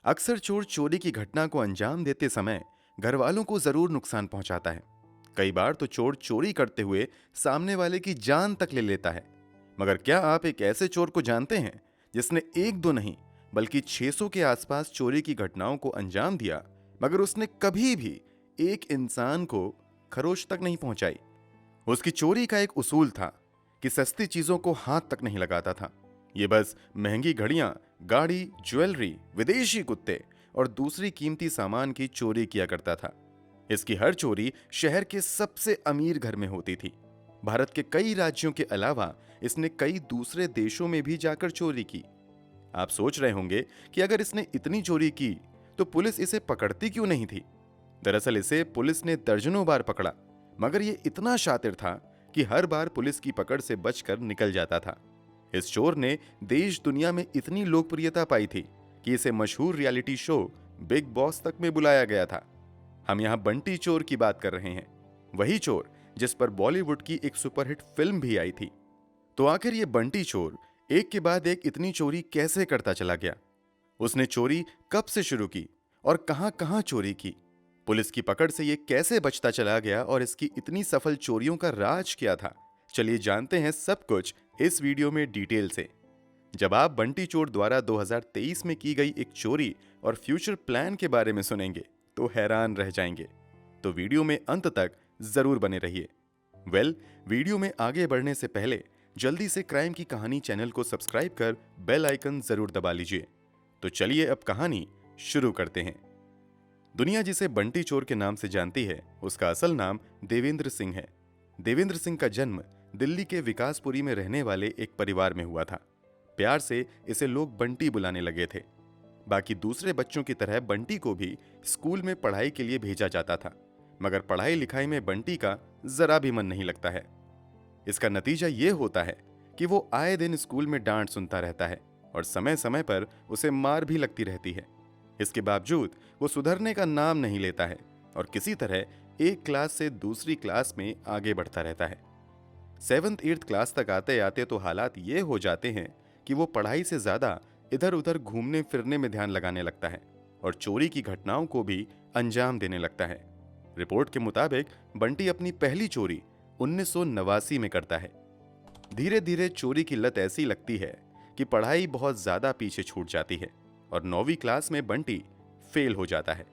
अक्सर चोर चोरी की घटना को अंजाम देते समय घर वालों को जरूर नुकसान पहुंचाता है। कई बार तो चोर चोरी करते हुए सामने वाले की जान तक ले लेता है। मगर क्या आप एक ऐसे चोर को जानते हैं जिसने एक दो नहीं बल्कि 600 के आसपास चोरी की घटनाओं को अंजाम दिया, मगर उसने कभी भी एक इंसान को खरोच तक नहीं पहुंचाई। उसकी चोरी का एक उसूल था कि सस्ती चीजों को हाथ तक नहीं लगाता था। ये बस महंगी घड़ियां, गाड़ी, ज्वेलरी, विदेशी कुत्ते और दूसरी कीमती सामान की चोरी किया करता था। इसकी हर चोरी शहर के सबसे अमीर घर में होती थी। भारत के कई राज्यों के अलावा इसने कई दूसरे देशों में भी जाकर चोरी की। आप सोच रहे होंगे कि अगर इसने इतनी चोरी की तो पुलिस इसे पकड़ती क्यों नहीं थी। दरअसल इसे पुलिस ने दर्जनों बार पकड़ा, मगर ये इतना शातिर था कि हर बार पुलिस की पकड़ से बचकर निकल जाता था। इस चोर ने देश दुनिया में इतनी लोकप्रियता पाई थी कि इसे मशहूर रियलिटी शो बिग बॉस तक में बुलाया गया था। हम यहाँ बंटी चोर की बात कर रहे हैं, वही चोर जिस पर बॉलीवुड की एक सुपरहिट फिल्म भी आई थी। तो आखिर ये बंटी चोर एक के बाद एक इतनी चोरी कैसे करता चला गया? उसने चोरी कब से शुरू की और कहां-कहां चोरी की? पुलिस की पकड़ से ये कैसे बचता चला गया और इसकी इतनी सफल चोरियों का राज क्या था? चलिए जानते हैं सब कुछ इस वीडियो में डिटेल से। जब आप बंटी चोर द्वारा 2023 में की गई एक चोरी और फ्यूचर प्लान के बारे में सुनेंगे तो हैरान रह जाएंगे। तो वीडियो में अंत तक जरूर बने रहिए। वीडियो में आगे बढ़ने से पहले जल्दी से क्राइम की कहानी चैनल को सब्सक्राइब कर बेल आइकन जरूर दबा लीजिए। तो चलिए अब कहानी शुरू करते हैं। दुनिया जिसे बंटी चोर के नाम से जानती है, उसका असल नाम देवेंद्र सिंह है। देवेंद्र सिंह का जन्म दिल्ली के विकासपुरी में रहने वाले एक परिवार में हुआ था। प्यार से इसे लोग बंटी बुलाने लगे थे। बाकी दूसरे बच्चों की तरह बंटी को भी स्कूल में पढ़ाई के लिए भेजा जाता था, मगर पढ़ाई लिखाई में बंटी का जरा भी मन नहीं लगता है। इसका नतीजा ये होता है कि वो आए दिन स्कूल में डांट सुनता रहता है और समय समय पर उसे मार भी लगती रहती है। इसके बावजूद वो सुधरने का नाम नहीं लेता है और किसी तरह एक क्लास से दूसरी क्लास में आगे बढ़ता रहता है। 7th 8th क्लास तक आते आते तो हालात ये हो जाते हैं कि वो पढ़ाई से ज्यादा इधर उधर घूमने फिरने में ध्यान लगाने लगता है और चोरी की घटनाओं को भी अंजाम देने लगता है। रिपोर्ट के मुताबिक बंटी अपनी पहली चोरी 1989 में करता है। धीरे धीरे चोरी की लत ऐसी लगती है कि पढ़ाई बहुत ज्यादा पीछे छूट जाती है और 9वीं क्लास में बंटी फेल हो जाता है।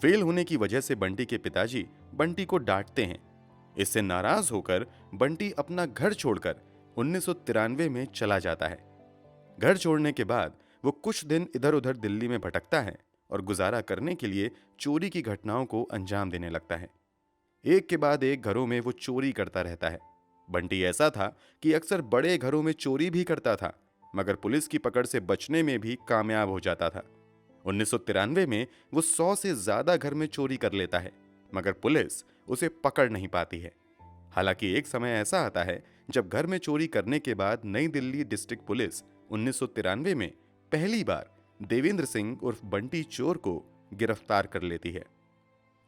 फेल होने की वजह से बंटी के पिताजी बंटी को डांटते हैं। इससे नाराज होकर बंटी अपना घर छोड़कर 1993 में चला जाता है। घर छोड़ने के बाद वो कुछ दिन इधर उधर दिल्ली में भटकता है और गुजारा करने के लिए चोरी की घटनाओं को अंजाम देने लगता है। एक के बाद एक घरों में वो चोरी करता रहता है। बंटी ऐसा था कि अक्सर बड़े घरों में चोरी भी करता था, मगर पुलिस की पकड़ से बचने में भी कामयाब हो जाता था। 1993 में वो 100 से ज्यादा घर में चोरी कर लेता है, मगर पुलिस उसे पकड़ नहीं पाती है। हालांकि एक समय ऐसा आता है जब घर में चोरी करने के बाद नई दिल्ली डिस्ट्रिक्ट पुलिस 1993 में पहली बार देवेंद्र सिंह उर्फ बंटी चोर को गिरफ्तार कर लेती है।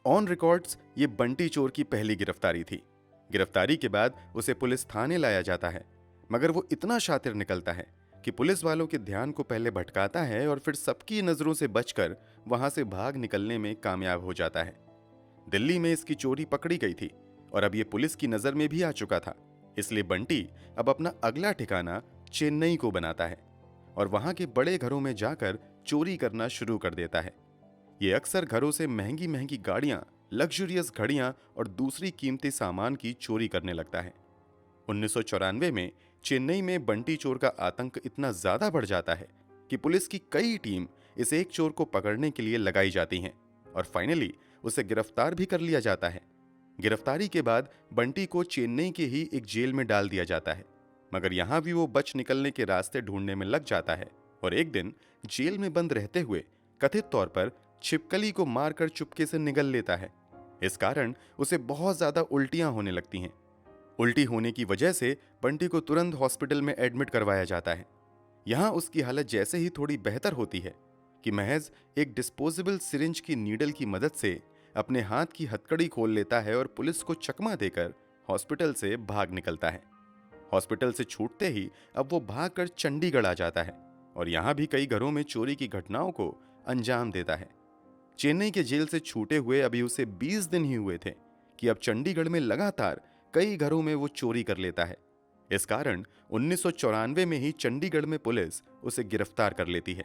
ऑन रिकॉर्ड्स ये बंटी चोर की पहली गिरफ्तारी थी। गिरफ्तारी के बाद उसे पुलिस थाने लाया जाता है, मगर वो इतना शातिर निकलता है कि पुलिस वालों के ध्यान को पहले भटकाता है और फिर सबकी नजरों से बचकर वहां से भाग निकलने में कामयाब हो जाता है। दिल्ली में इसकी चोरी पकड़ी गई थी और अब ये पुलिस की नजर में भी आ चुका था। इसलिए बंटी अब अपना अगला ठिकाना चेन्नई को बनाता है और वहां के बड़े घरों में जाकर चोरी करना शुरू कर देता है। ये अक्सर घरों से महंगी महंगी गाड़ियां, लग्जरियस घड़ियां और दूसरी कीमती सामान की चोरी करने लगता है। 1994 में चेन्नई में बंटी चोर का आतंक इतना ज्यादा बढ़ जाता है कि पुलिस की कई टीम इस एक चोर को पकड़ने के लिए लगाई जाती हैं और फाइनली उसे गिरफ्तार भी कर लिया जाता है। गिरफ्तारी के बाद बंटी को चेन्नई के ही एक जेल में डाल दिया जाता है, मगर यहां भी वो बच निकलने के रास्ते ढूंढने में लग जाता है और एक दिन जेल में बंद रहते हुए कथित तौर पर छिपकली को मारकर चुपके से निगल लेता है। इस कारण उसे बहुत ज्यादा उल्टियां होने लगती हैं। उल्टी होने की वजह से बंटी को तुरंत हॉस्पिटल में एडमिट करवाया जाता है। यहां उसकी हालत जैसे ही थोड़ी बेहतर होती है कि महज एक डिस्पोजेबल सिरिंज की नीडल की मदद से अपने हाथ की हथकड़ी खोल लेता है और पुलिस को चकमा देकर हॉस्पिटल से भाग निकलता है। हॉस्पिटल से छूटते ही अब वो भागकर चंडीगढ़ आ जाता है और यहां भी कई घरों में चोरी की घटनाओं को अंजाम देता है। चेन्नई के जेल से छूटे हुए अभी उसे 20 दिन ही हुए थे कि अब चंडीगढ़ में लगातार कई घरों में वो चोरी कर लेता है। इस कारण 1994 में ही चंडीगढ़ में पुलिस उसे गिरफ्तार कर लेती है।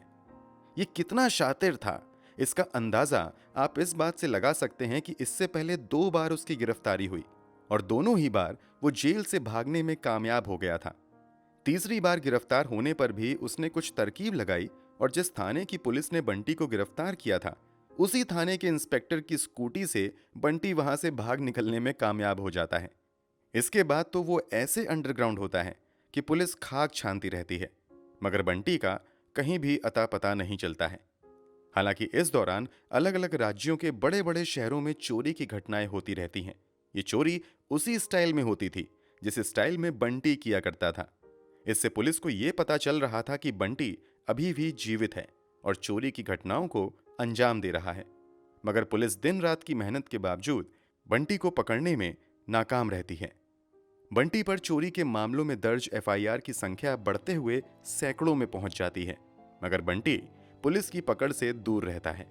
ये कितना शातिर था, इसका अंदाजा आप इस बात से लगा सकते हैं कि इससे पहले 2 बार उसकी गिरफ्तारी हुई और दोनों ही बार वो जेल से भागने में कामयाब हो गया था। तीसरी बार गिरफ्तार होने पर भी उसने कुछ तरकीब लगाई और जिस थाने की पुलिस ने बंटी को गिरफ्तार किया था, उसी थाने के इंस्पेक्टर की स्कूटी से बंटी वहां से भाग निकलने में कामयाब हो जाता है। इसके बाद तो वो ऐसे अंडरग्राउंड होता है कि पुलिस खाक छानती रहती है, मगर बंटी का कहीं भी अता पता नहीं चलता है। हालांकि इस दौरान अलग अलग राज्यों के बड़े बड़े शहरों में चोरी की घटनाएं होती रहती हैं। ये चोरी उसी स्टाइल में होती थी जिस स्टाइल में बंटी किया करता था। इससे पुलिस को यह पता चल रहा था कि बंटी अभी भी जीवित है और चोरी की घटनाओं को अंजाम दे रहा है। मगर पुलिस दिन रात की मेहनत के बावजूद बंटी को पकड़ने में नाकाम रहती है। बंटी पर चोरी के मामलों में दर्ज एफआईआर की संख्या बढ़ते हुए सैकड़ों में पहुंच जाती है, मगर बंटी पुलिस की पकड़ से दूर रहता है।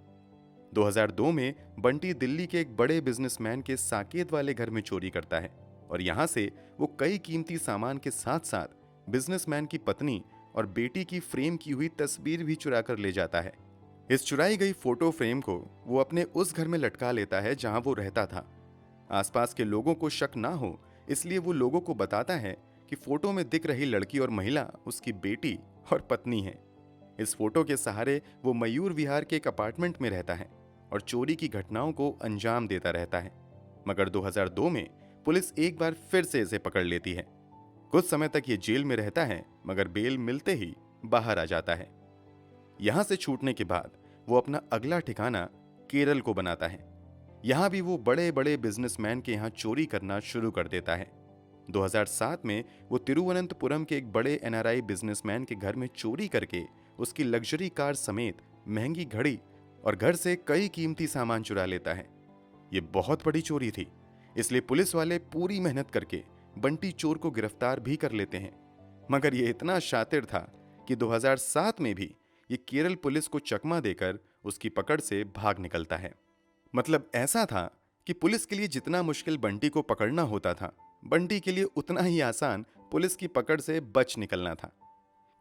2002 में बंटी दिल्ली के एक बड़े बिजनेसमैन के साकेत वाले घर में चोरी करता है और यहां से वो कई कीमती सामान के साथ साथ बिजनेसमैन की पत्नी और बेटी की फ्रेम की हुई तस्वीर भी चुरा कर ले जाता है। इस चुराई गई फोटो फ्रेम को वो अपने उस घर में लटका लेता है जहां वो रहता था। आसपास के लोगों को शक ना हो इसलिए वो लोगों को बताता है कि फोटो में दिख रही लड़की और महिला उसकी बेटी और पत्नी है। इस फोटो के सहारे वो मयूर विहार के एक अपार्टमेंट में रहता है और चोरी की घटनाओं को अंजाम देता रहता है। मगर 2002 में पुलिस एक बार फिर से इसे पकड़ लेती है। कुछ समय तक ये जेल में रहता है, मगर बेल मिलते ही बाहर आ जाता है। यहां से छूटने के बाद वो अपना अगला ठिकाना केरल को बनाता है। यहां भी वो बड़े बड़े बिजनेसमैन के यहां चोरी करना शुरू कर देता है। 2007 में वो तिरुवनंतपुरम के एक बड़े एनआरआई बिजनेसमैन के घर में चोरी करके उसकी लग्जरी कार समेत महंगी घड़ी और घर से कई कीमती सामान चुरा लेता है। ये बहुत बड़ी चोरी थी, इसलिए पुलिस वाले पूरी मेहनत करके बंटी चोर को गिरफ्तार भी कर लेते हैं। मगर ये इतना शातिर था कि 2007 में भी ये केरल पुलिस को चकमा देकर उसकी पकड़ से भाग निकलता है। मतलब ऐसा था कि पुलिस के लिए जितना मुश्किल बंटी को पकड़ना होता था, बंटी के लिए उतना ही आसान पुलिस की पकड़ से बच निकलना था।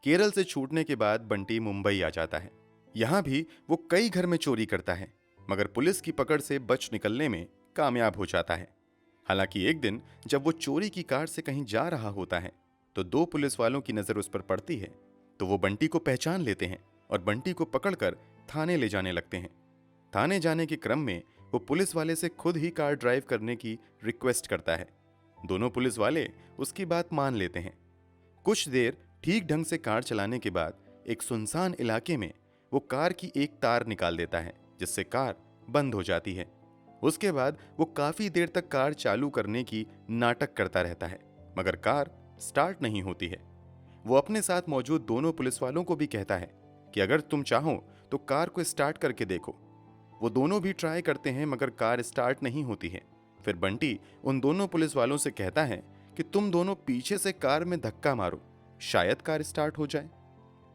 केरल से छूटने के बाद बंटी मुंबई आ जाता है। यहां भी वो कई घर में चोरी करता है, मगर पुलिस की पकड़ से बच निकलने में कामयाब हो जाता है। हालांकि एक दिन जब वो चोरी की कार से कहीं जा रहा होता है तो 2 पुलिस वालों की नजर उस पर पड़ती है, तो वो बंटी को पहचान लेते हैं और बंटी को पकड़कर थाने ले जाने लगते हैं। थाने जाने के क्रम में वो पुलिस वाले से खुद ही कार ड्राइव करने की रिक्वेस्ट करता है। दोनों पुलिस वाले उसकी बात मान लेते हैं। कुछ देर ठीक ढंग से कार चलाने के बाद एक सुनसान इलाके में वो कार की एक तार निकाल देता है, जिससे कार बंद हो जाती है। उसके बाद वो काफी देर तक कार चालू करने की नाटक करता रहता है, मगर कार स्टार्ट नहीं होती है। वो अपने साथ मौजूद दोनों पुलिस वालों को भी कहता है कि अगर तुम चाहो तो कार को स्टार्ट करके देखो। वो दोनों भी ट्राई करते हैं, मगर कार स्टार्ट नहीं होती है। फिर बंटी उन दोनों पुलिस वालों से कहता है कि तुम दोनों पीछे से कार में धक्का मारो, शायद कार स्टार्ट हो जाए।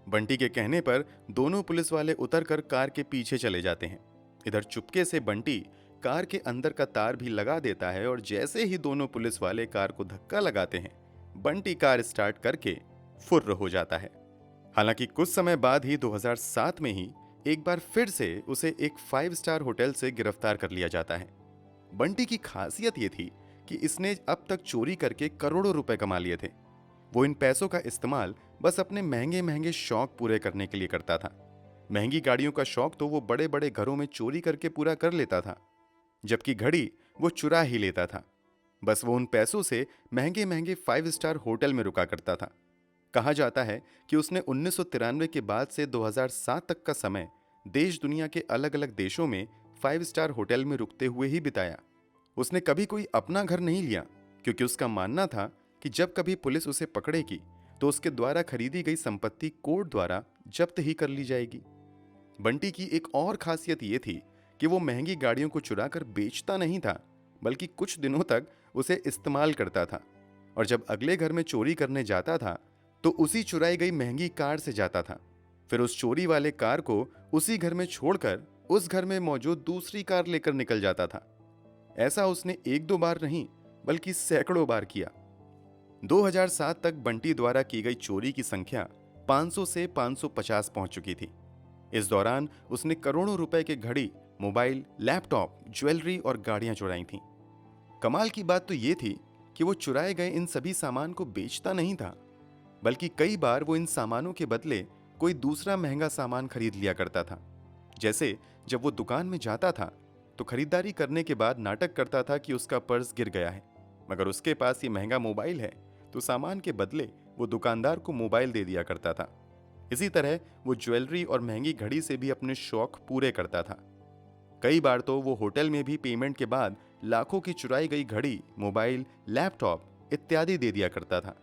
बंटी के कहने पर दोनों पुलिस वाले उतरकर कार के पीछे चले जाते हैं। इधर चुपके से बंटी कार के अंदर का तार भी लगा देता है और जैसे ही दोनों पुलिस वाले कार को धक्का लगाते हैं, बंटी कार स्टार्ट करके फुर्र हो जाता है। हालांकि कुछ समय बाद ही 2007 में ही एक बार फिर से उसे एक 5 स्टार होटल से गिरफ्तार कर लिया जाता है। बंटी की खासियत यह थी कि इसने अब तक चोरी करके करोड़ों रुपए कमा लिए थे। वो इन पैसों का इस्तेमाल बस अपने महंगे महंगे शौक पूरे करने के लिए करता था। महंगी गाड़ियों का शौक तो वो बड़े बड़े घरों में चोरी करके पूरा कर लेता था, जबकि घड़ी वो चुरा ही लेता था। बस वो उन पैसों से महंगे महंगे 5 स्टार होटल में रुका करता था। कहा जाता है कि उसने 1993 के बाद से 2007 तक का समय देश दुनिया के अलग अलग देशों में 5 स्टार होटल में रुकते हुए ही बिताया। उसने कभी कोई अपना घर नहीं लिया, क्योंकि उसका मानना था कि जब कभी पुलिस उसे पकड़ेगी तो उसके द्वारा खरीदी गई संपत्ति कोर्ट द्वारा जब्त ही कर ली जाएगी। बंटी की एक और खासियत ये थी कि वो महंगी गाड़ियों को चुराकर बेचता नहीं था, बल्कि कुछ दिनों तक उसे इस्तेमाल करता था, और जब अगले घर में चोरी करने जाता था तो उसी चुराई गई महंगी कार से जाता था। फिर उस चोरी वाले कार को उसी घर में छोड़कर उस घर में मौजूद दूसरी कार लेकर निकल जाता था। ऐसा उसने एक दो बार नहीं बल्कि सैकड़ों बार किया। 2007 तक बंटी द्वारा की गई चोरी की संख्या 500 से 550 पहुंच चुकी थी। इस दौरान उसने करोड़ों रुपए के घड़ी, मोबाइल, लैपटॉप, ज्वेलरी और गाड़ियां चुराई थीं। कमाल की बात तो यह थी कि वो चुराए गए इन सभी सामान को बेचता नहीं था, बल्कि कई बार वो इन सामानों के बदले कोई दूसरा महंगा सामान खरीद लिया करता था। जैसे जब वो दुकान में जाता था तो खरीदारी करने के बाद नाटक करता था कि उसका पर्स गिर गया है, मगर उसके पास ये महंगा मोबाइल है, तो सामान के बदले वो दुकानदार को मोबाइल दे दिया करता था। इसी तरह वो ज्वेलरी और महंगी घड़ी से भी अपने शौक पूरे करता था। कई बार तो वो होटल में भी पेमेंट के बाद लाखों की चुराई गई घड़ी, मोबाइल, लैपटॉप इत्यादि दे दिया करता था।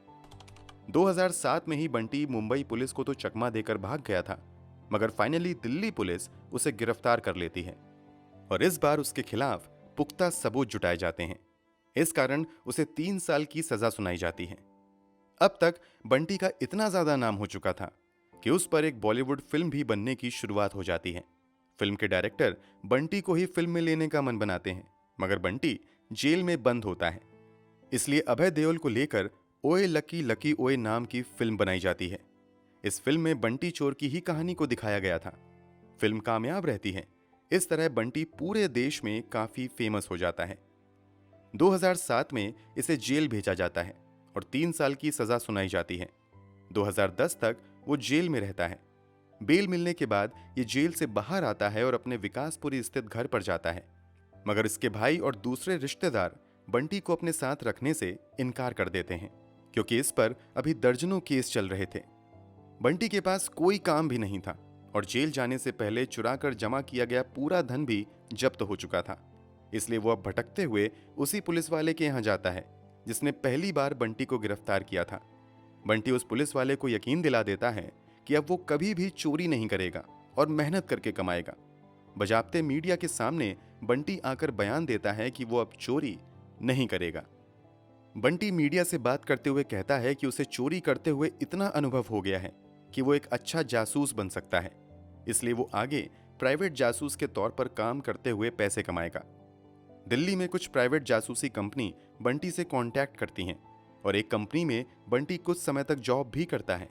2007 में ही बंटी मुंबई पुलिस को तो चकमा देकर भाग गया था, मगर फाइनली दिल्ली पुलिस उसे गिरफ्तार कर लेती है और इस बार उसके खिलाफ पुख्ता सबूत जुटाए जाते हैं। इस कारण उसे 3 साल की सजा सुनाई जाती है। अब तक बंटी का इतना ज्यादा नाम हो चुका था कि उस पर एक बॉलीवुड फिल्म भी बनने की शुरुआत हो जाती है। फिल्म के डायरेक्टर बंटी को ही फिल्म में लेने का मन बनाते हैं, मगर बंटी जेल में बंद होता है। इसलिए अभय देओल को लेकर ओए लकी लकी ओए नाम की फिल्म बनाई जाती है। इस फिल्म में बंटी चोर की ही कहानी को दिखाया गया था। फिल्म कामयाब रहती है। इस तरह बंटी पूरे देश में काफी फेमस हो जाता है। 2007 में इसे जेल भेजा जाता है और 3 साल की सजा सुनाई जाती है। 2010 तक वो जेल में रहता है। बेल मिलने के बाद ये जेल से बाहर आता है और अपने विकासपुरी स्थित घर पर जाता है, मगर इसके भाई और दूसरे रिश्तेदार बंटी को अपने साथ रखने से इनकार कर देते हैं, क्योंकि इस पर अभी दर्जनों केस चल रहे थे। बंटी के पास कोई काम भी नहीं था और जेल जाने से पहले चुराकर जमा किया गया पूरा धन भी जब्त हो चुका था। इसलिए वो अब भटकते हुए उसी पुलिस वाले के यहां जाता है जिसने पहली बार बंटी को गिरफ्तार किया था। बंटी उस पुलिस वाले को यकीन दिला देता है कि अब वो कभी भी चोरी नहीं करेगा और मेहनत करके कमाएगा। बजाबते मीडिया के सामने बंटी आकर बयान देता है कि वो अब चोरी नहीं करेगा। बंटी मीडिया से बात करते हुए कहता है कि उसे चोरी करते हुए इतना अनुभव हो गया है कि वो एक अच्छा जासूस बन सकता है, इसलिए वो आगे प्राइवेट जासूस के तौर पर काम करते हुए पैसे कमाएगा। दिल्ली में कुछ प्राइवेट जासूसी कंपनी बंटी से कांटेक्ट करती हैं और एक कंपनी में बंटी कुछ समय तक जॉब भी करता है।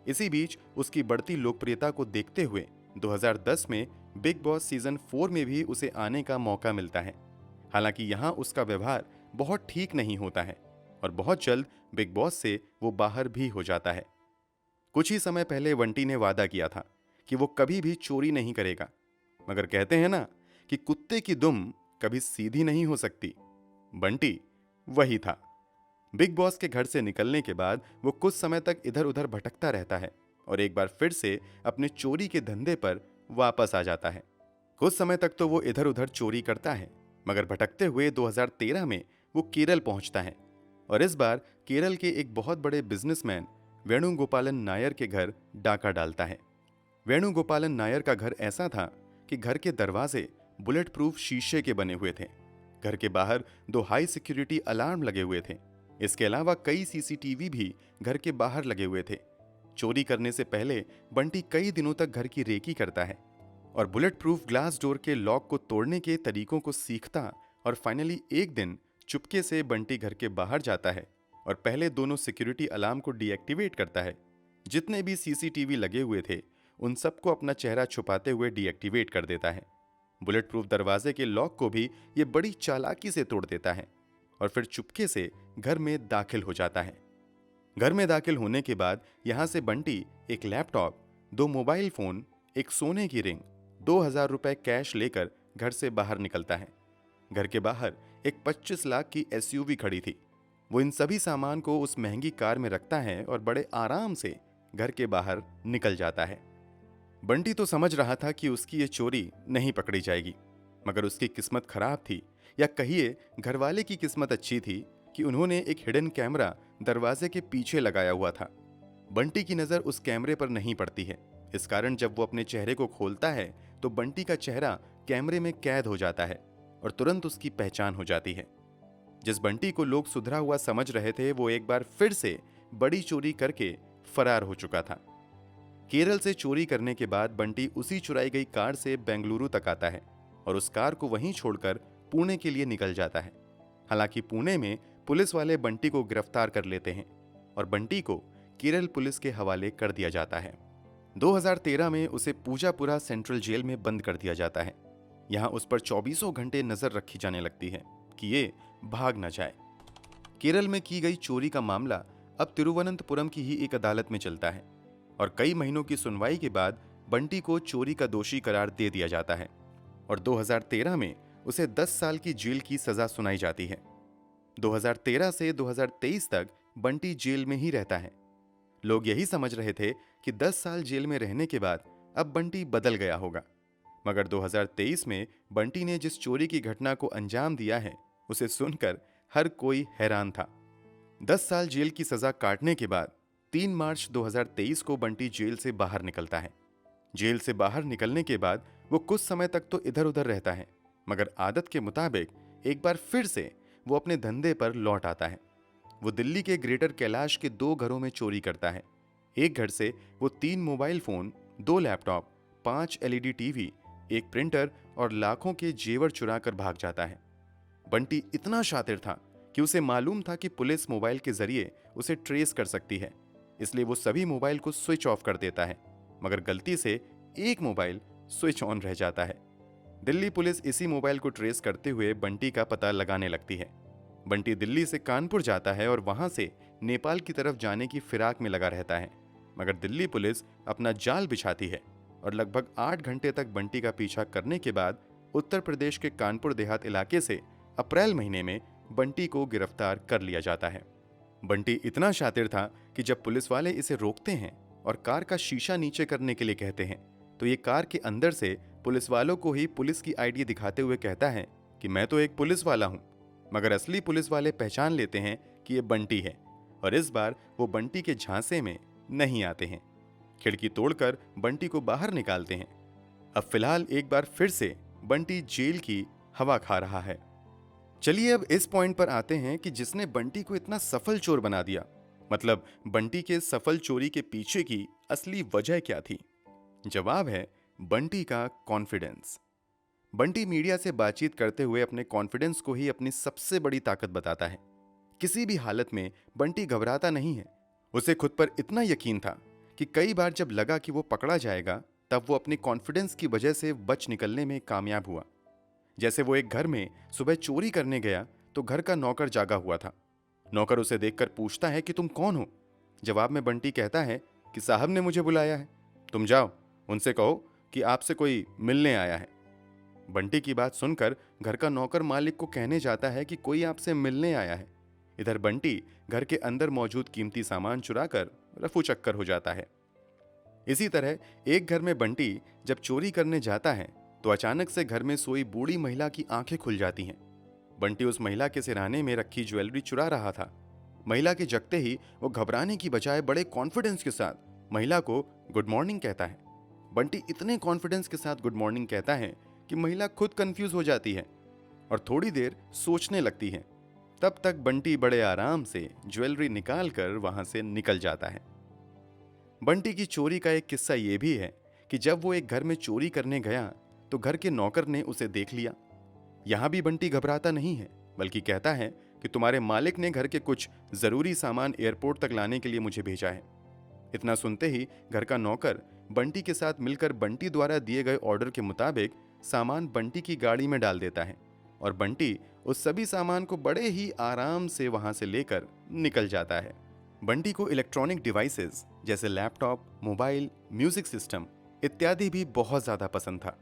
इसी बीच उसकी बढ़ती लोकप्रियता को देखते हुए 2010 में बिग बॉस सीजन 4 में भी उसे आने का मौका मिलता है। हालांकि यहां उसका व्यवहार बहुत ठीक नहीं होता है और बहुत जल्द बिग बॉस से वो बाहर भी हो जाता है। कुछ ही समय पहले बंटी ने वादा किया था कि वो कभी भी चोरी नहीं करेगा, मगर कहते हैं ना कि कुत्ते की दुम कभी सीधी नहीं हो सकती। बंटी वही था। बिग बॉस के घर से निकलने के बाद वो कुछ समय तक इधर उधर भटकता रहता है और एक बार फिर से अपने चोरी के धंधे पर वापस आ जाता है। कुछ समय तक तो वो इधर उधर चोरी करता है, मगर भटकते हुए 2013 में वो केरल पहुंचता है और इस बार केरल के एक बहुत बड़े बिजनेसमैन वेणुगोपालन नायर के घर डाका डालता है। वेणुगोपालन नायर का घर ऐसा था कि घर के दरवाजे बुलेट प्रूफ शीशे के बने हुए थे। घर के बाहर 2 हाई सिक्योरिटी अलार्म लगे हुए थे। इसके अलावा कई सीसीटीवी भी घर के बाहर लगे हुए थे। चोरी करने से पहले बंटी कई दिनों तक घर की रेकी करता है और बुलेट प्रूफ ग्लास डोर के लॉक को तोड़ने के तरीकों को सीखता और फाइनली एक दिन चुपके से बंटी घर के बाहर जाता है और पहले दोनों सिक्योरिटी अलार्म को डीएक्टिवेट करता है। जितने भी सीसीटीवी लगे हुए थे उन सबको अपना चेहरा छुपाते हुए डीएक्टिवेट कर देता है। बुलेट प्रूफ दरवाजे के लॉक को भी ये बड़ी चालाकी से तोड़ देता है और फिर चुपके से घर में दाखिल हो जाता है। घर में दाखिल होने के बाद यहां से बंटी एक लैपटॉप, 2 मोबाइल फोन, एक सोने की रिंग, 2000 रुपए कैश लेकर घर से बाहर निकलता है। घर के बाहर एक 25 लाख की एसयूवी खड़ी थी। वो इन सभी सामान को उस महंगी कार में रखता है और बड़े आराम से घर के बाहर निकल जाता है। बंटी तो समझ रहा था कि उसकी ये चोरी नहीं पकड़ी जाएगी, मगर उसकी किस्मत खराब थी, या कहिए घरवाले की किस्मत अच्छी थी कि उन्होंने एक हिडन कैमरा दरवाजे के पीछे लगाया हुआ था। बंटी की नजर उस कैमरे पर नहीं पड़ती है। इस कारण जब वो अपने चेहरे को खोलता है तो बंटी का चेहरा कैमरे में कैद हो जाता है और तुरंत उसकी पहचान हो जाती है। जिस बंटी को लोग सुधरा हुआ समझ रहे थे वो एक बार फिर से बड़ी चोरी करके फरार हो चुका था। केरल से चोरी करने के बाद बंटी उसी चुराई गई कार से बेंगलुरु तक आता है और उस कार को वहीं छोड़कर पुणे के लिए निकल जाता है। हालांकि पुणे में पुलिस वाले बंटी को गिरफ्तार कर लेते हैं और बंटी को केरल पुलिस के हवाले कर दिया जाता है। 2013 में उसे पूजापुरा सेंट्रल जेल में बंद कर दिया जाता है। यहाँ उस पर 24 घंटे नजर रखी जाने लगती है कि ये भाग न जाए। केरल में की गई चोरी का मामला अब तिरुवनंतपुरम की ही एक अदालत में चलता है और कई महीनों की सुनवाई के बाद बंटी को चोरी का दोषी करार दे दिया जाता है और 2013 में उसे 10 साल की जेल की सजा सुनाई जाती है। 2013 से 2023 तक बंटी जेल में ही रहता है। लोग यही समझ रहे थे कि 10 साल जेल में रहने के बाद अब बंटी बदल गया होगा, मगर 2023 में बंटी ने जिस चोरी की घटना को अंजाम दिया है उसे सुनकर हर कोई हैरान था। 10 साल जेल की सजा काटने के बाद 3 मार्च 2023 को बंटी जेल से बाहर निकलता है। जेल से बाहर निकलने के बाद वो कुछ समय तक तो इधर उधर रहता है, मगर आदत के मुताबिक एक बार फिर से वो अपने धंधे पर लौट आता है। वो दिल्ली के ग्रेटर कैलाश के 2 घरों में चोरी करता है। एक घर से वो 3 mobile phone, 2 laptop, 5 LED TV, एक प्रिंटर और लाखों के जेवर चुरा कर भाग जाता है। बंटी इतना शातिर था कि उसे मालूम था कि पुलिस मोबाइल के जरिए उसे ट्रेस कर सकती है, इसलिए वो सभी मोबाइल को स्विच ऑफ कर देता है, मगर गलती से एक मोबाइल स्विच ऑन रह जाता है। दिल्ली पुलिस इसी मोबाइल को ट्रेस करते हुए बंटी का पता लगाने लगती है। बंटी दिल्ली से कानपुर जाता है और वहां से नेपाल की तरफ जाने की फिराक में लगा रहता है, मगर दिल्ली पुलिस अपना जाल बिछाती है और लगभग 8 घंटे तक बंटी का पीछा करने के बाद उत्तर प्रदेश के कानपुर देहात इलाके से अप्रैल महीने में बंटी को गिरफ्तार कर लिया जाता है। बंटी इतना शातिर था कि जब पुलिस वाले इसे रोकते हैं और कार का शीशा नीचे करने के लिए कहते हैं तो ये कार के अंदर से पुलिस वालों को ही पुलिस की आईडी दिखाते हुए कहता है कि मैं तो एक पुलिस वाला हूं, मगर असली पुलिस वाले पहचान लेते हैं कि ये बंटी है और इस बार वो बंटी के झांसे में नहीं आते हैं। खिड़की तोड़कर बंटी को बाहर निकालते हैं। अब फिलहाल एक बार फिर से बंटी जेल की हवा खा रहा है। चलिए अब इस पॉइंट पर आते हैं कि जिसने बंटी को इतना सफल चोर बना दिया, मतलब बंटी के सफल चोरी के पीछे की असली वजह क्या थी? जवाब है बंटी का कॉन्फिडेंस। बंटी मीडिया से बातचीत करते हुए अपने कॉन्फिडेंस को ही अपनी सबसे बड़ी ताकत बताता है। किसी भी हालत में बंटी घबराता नहीं है। उसे खुद पर इतना यकीन था कि कई बार जब लगा कि वो पकड़ा जाएगा तब वो अपने कॉन्फिडेंस की वजह से बच निकलने में कामयाब हुआ। जैसे वो एक घर में सुबह चोरी करने गया तो घर का नौकर जागा हुआ था। नौकर उसे देखकर पूछता है कि तुम कौन हो? जवाब में बंटी कहता है कि साहब ने मुझे बुलाया है, तुम जाओ उनसे कहो कि आपसे कोई मिलने आया है। बंटी की बात सुनकर घर का नौकर मालिक को कहने जाता है कि कोई आपसे मिलने आया है। इधर बंटी घर के अंदर मौजूद कीमती सामान चुराकर रफू चक्कर हो जाता है। इसी तरह एक घर में बंटी जब चोरी करने जाता है तो अचानक से घर में सोई बूढ़ी महिला की आंखें खुल जाती हैं। बंटी उस महिला के सिरहाने में रखी ज्वेलरी चुरा रहा था। महिला के जगते ही वो घबराने की बजाय बड़े कॉन्फिडेंस के साथ महिला को गुड मॉर्निंग कहता है। बंटी इतने कॉन्फिडेंस के साथ गुड मॉर्निंग कहता है कि महिला खुद कंफ्यूज हो जाती है और थोड़ी देर सोचने लगती है। तब तक बंटी बड़े आराम से ज्वेलरी निकालकर वहां से निकल जाता है। बंटी की चोरी का एक किस्सा यह भी है कि जब वो एक घर में चोरी करने गया तो घर के नौकर ने उसे देख लिया। यहां भी बंटी घबराता नहीं है, बल्कि कहता है कि तुम्हारे मालिक ने घर के कुछ जरूरी सामान एयरपोर्ट तक लाने के लिए मुझे भेजा है। इतना सुनते ही घर का नौकर बंटी के साथ मिलकर बंटी द्वारा दिए गए ऑर्डर के मुताबिक सामान बंटी की गाड़ी में डाल देता है और बंटी उस सभी सामान को बड़े ही आराम से वहां से लेकर निकल जाता है। बंटी को इलेक्ट्रॉनिक डिवाइसेस जैसे लैपटॉप, मोबाइल, म्यूजिक सिस्टम इत्यादि भी बहुत ज्यादा पसंद था।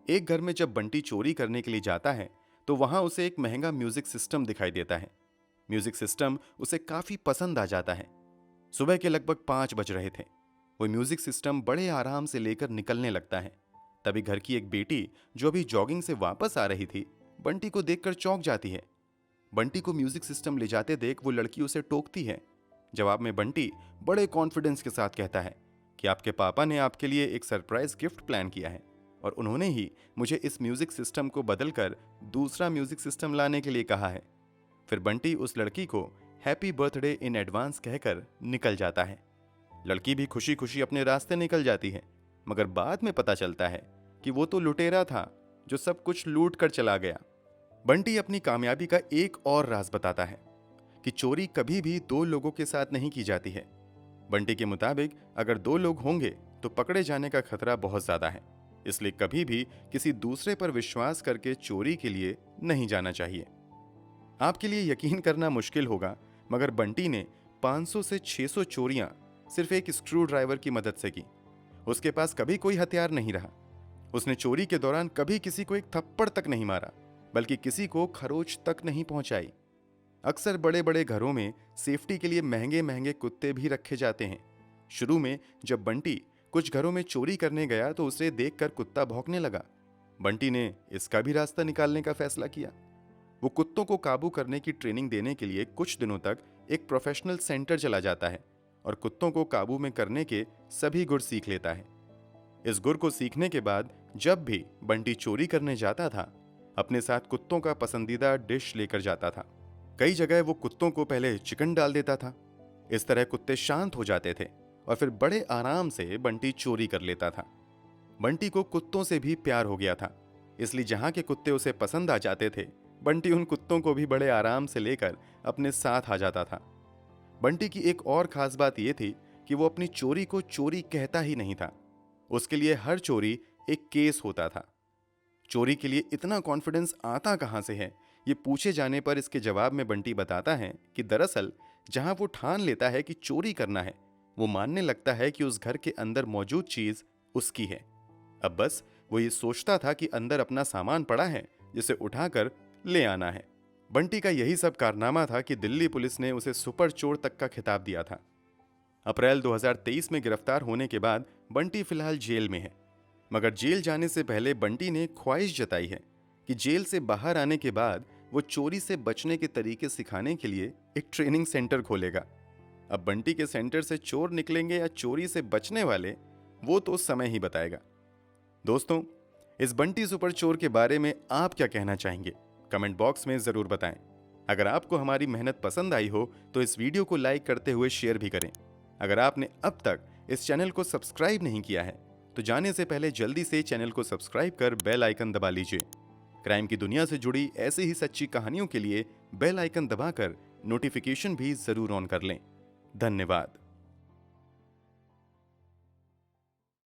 एक घर में जब बंटी चोरी करने के लिए जाता है तो वहां उसे एक महंगा म्यूजिक सिस्टम दिखाई देता है। म्यूजिक सिस्टम उसे काफी पसंद आ जाता है। सुबह के लगभग 5 बज रहे थे। वो म्यूजिक सिस्टम बड़े आराम से लेकर निकलने लगता है। तभी घर की एक बेटी जो अभी जॉगिंग से वापस आ रही थी बंटी को देखकर चौंक जाती है। बंटी को म्यूजिक सिस्टम ले जाते देख वो लड़की उसे टोकती है। जवाब में बंटी बड़े कॉन्फिडेंस के साथ कहता है कि आपके पापा ने आपके लिए एक सरप्राइज गिफ्ट प्लान किया है और उन्होंने ही मुझे इस म्यूजिक सिस्टम को बदलकर दूसरा म्यूजिक सिस्टम लाने के लिए कहा है। फिर बंटी उस लड़की को हैप्पी बर्थडे इन एडवांस कहकर निकल जाता है। लड़की भी खुशी खुशी अपने रास्ते निकल जाती है, मगर बाद में पता चलता है कि वो तो लुटेरा था जो सब कुछ लूट कर चला गया। बंटी अपनी कामयाबी का एक और राज बताता है कि चोरी कभी भी दो लोगों के साथ नहीं की जाती है। बंटी के मुताबिक अगर दो लोग होंगे तो पकड़े जाने का खतरा बहुत ज्यादा है, इसलिए कभी भी किसी दूसरे पर विश्वास करके चोरी के लिए नहीं जाना चाहिए। आपके लिए यकीन करना मुश्किल होगा, मगर बंटी ने 500 से 600 चोरियां सिर्फ एक स्क्रू ड्राइवर की मदद से की। उसके पास कभी कोई हथियार नहीं रहा। उसने चोरी के दौरान कभी किसी को एक थप्पड़ तक नहीं मारा, बल्कि किसी को खरोच तक नहीं पहुंचाई। अक्सर बड़े बड़े घरों में सेफ्टी के लिए महंगे महंगे कुत्ते भी रखे जाते हैं। शुरू में जब बंटी कुछ घरों में चोरी करने गया तो उसे देखकर कुत्ता भौंकने लगा। बंटी ने इसका भी रास्ता निकालने का फैसला किया। वो कुत्तों को काबू करने की ट्रेनिंग देने के लिए कुछ दिनों तक एक प्रोफेशनल सेंटर चला जाता है और कुत्तों को काबू में करने के सभी गुर सीख लेता है। इस गुर को सीखने के बाद जब भी बंटी चोरी करने जाता था, अपने साथ कुत्तों का पसंदीदा डिश लेकर जाता था। कई जगह वो कुत्तों को पहले चिकन डाल देता था। इस तरह कुत्ते शांत हो जाते थे और फिर बड़े आराम से बंटी चोरी कर लेता था। बंटी को कुत्तों से भी प्यार हो गया था, इसलिए जहां के कुत्ते उसे पसंद आ जाते थे, बंटी उन कुत्तों को भी बड़े आराम से लेकर अपने साथ आ जाता था। बंटी की एक और खास बात यह थी कि वो अपनी चोरी को चोरी कहता ही नहीं था। उसके लिए हर चोरी एक केस होता था। चोरी के लिए इतना कॉन्फिडेंस आता कहां से है, ये पूछे जाने पर इसके जवाब में बंटी बताता है कि दरअसल जहां वो ठान लेता है कि चोरी करना है, वो मानने लगता है कि उस घर के अंदर मौजूद चीज उसकी है। अब बस वो ये सोचता था कि अंदर अपना सामान पड़ा है जिसे उठाकर ले आना है। बंटी का यही सब कारनामा था कि दिल्ली पुलिस ने उसे सुपर चोर तक का खिताब दिया था। अप्रैल 2023 में गिरफ्तार होने के बाद बंटी फिलहाल जेल में है, मगर जेल जाने से पहले बंटी ने ख्वाहिश जताई है कि जेल से बाहर आने के बाद वो चोरी से बचने के तरीके सिखाने के लिए एक ट्रेनिंग सेंटर खोलेगा। अब बंटी के सेंटर से चोर निकलेंगे या चोरी से बचने वाले, वो तो समय ही बताएगा। दोस्तों, इस बंटी सुपर चोर के बारे में आप क्या कहना चाहेंगे? कमेंट बॉक्स में जरूर बताएं। अगर आपको हमारी मेहनत पसंद आई हो तो इस वीडियो को लाइक करते हुए शेयर भी करें। अगर आपने अब तक इस चैनल को सब्सक्राइब नहीं किया है तो जाने से पहले जल्दी से चैनल को सब्सक्राइब कर बेल आइकन दबा लीजिए। क्राइम की दुनिया से जुड़ी ऐसी ही सच्ची कहानियों के लिए बेल आइकन दबाकर नोटिफिकेशन भी जरूर ऑन कर लें। धन्यवाद।